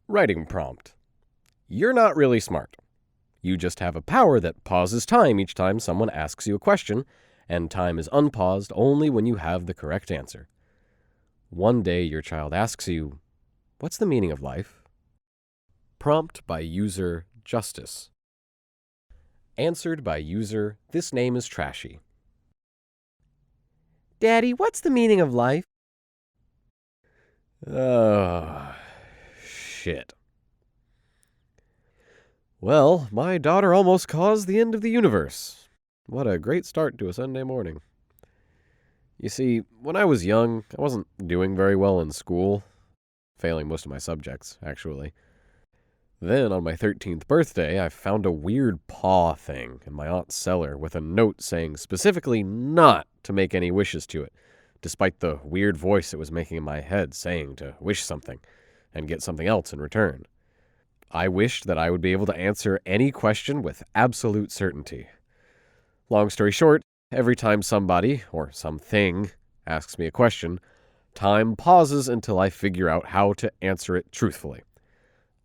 Writing prompt. You're not really smart. You just have a power that pauses time each time someone asks you a question, and time is unpaused only when you have the correct answer. One day your child asks you, "What's the meaning of life?" Prompt by user Jhustice. Answered by user Thisnameistrashy. Daddy, what's the meaning of life? Shit. Well, my daughter almost caused the end of the universe. What a great start to a Sunday morning. You see, when I was young, I wasn't doing very well in school. Failing most of my subjects, actually. Then, on my 13th birthday, I found a weird paw thing in my aunt's cellar with a note saying specifically not to make any wishes to it, despite the weird voice it was making in my head saying to wish something and get something else in return. I wished that I would be able to answer any question with absolute certainty. Long story short, every time somebody, or something, asks me a question, time pauses until I figure out how to answer it truthfully.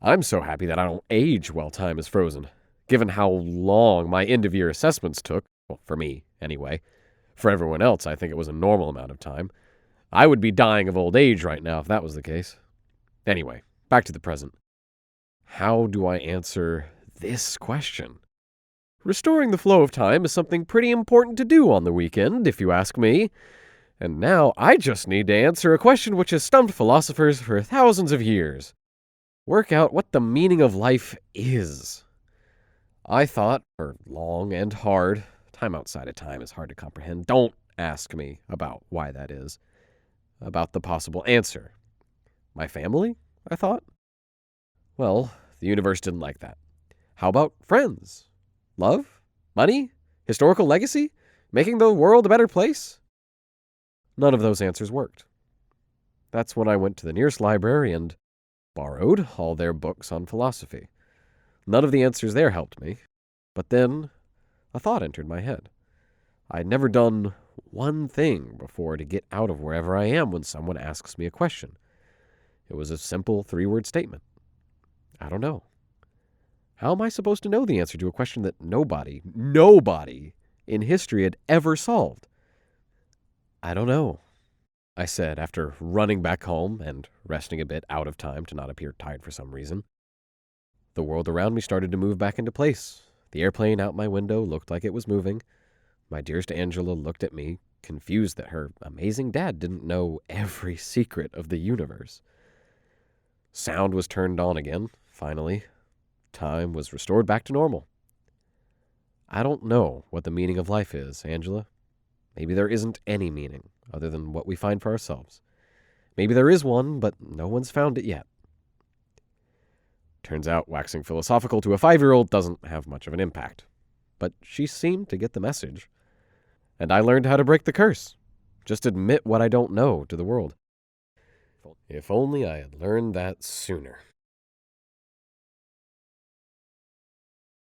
I'm so happy that I don't age while time is frozen, given how long my end-of-year assessments took, well, for me, anyway. For everyone else, I think it was a normal amount of time. I would be dying of old age right now if that was the case. Anyway, back to the present. How do I answer this question? Restoring the flow of time is something pretty important to do on the weekend, if you ask me. And now I just need to answer a question which has stumped philosophers for thousands of years. Work out what the meaning of life is. I thought, for long and hard, time outside of time is hard to comprehend. Don't ask me about why that is. About the possible answer. My family, I thought? Well, the universe didn't like that. How about friends? Love? Money? Historical legacy? Making the world a better place? None of those answers worked. That's when I went to the nearest library and borrowed all their books on philosophy. None of the answers there helped me. But then a thought entered my head. I'd never done one thing before to get out of wherever I am when someone asks me a question. It was a simple 3-word statement. I don't know. How am I supposed to know the answer to a question that nobody in history had ever solved? I don't know, I said after running back home and resting a bit out of time to not appear tired for some reason. The world around me started to move back into place. The airplane out my window looked like it was moving. My dearest Angela looked at me, confused that her amazing dad didn't know every secret of the universe. Sound was turned on again, finally. Time was restored back to normal. I don't know what the meaning of life is, Angela. Maybe there isn't any meaning other than what we find for ourselves. Maybe there is one, but no one's found it yet. Turns out waxing philosophical to a 5-year-old doesn't have much of an impact. But she seemed to get the message. And I learned how to break the curse. Just admit what I don't know to the world. If only I had learned that sooner.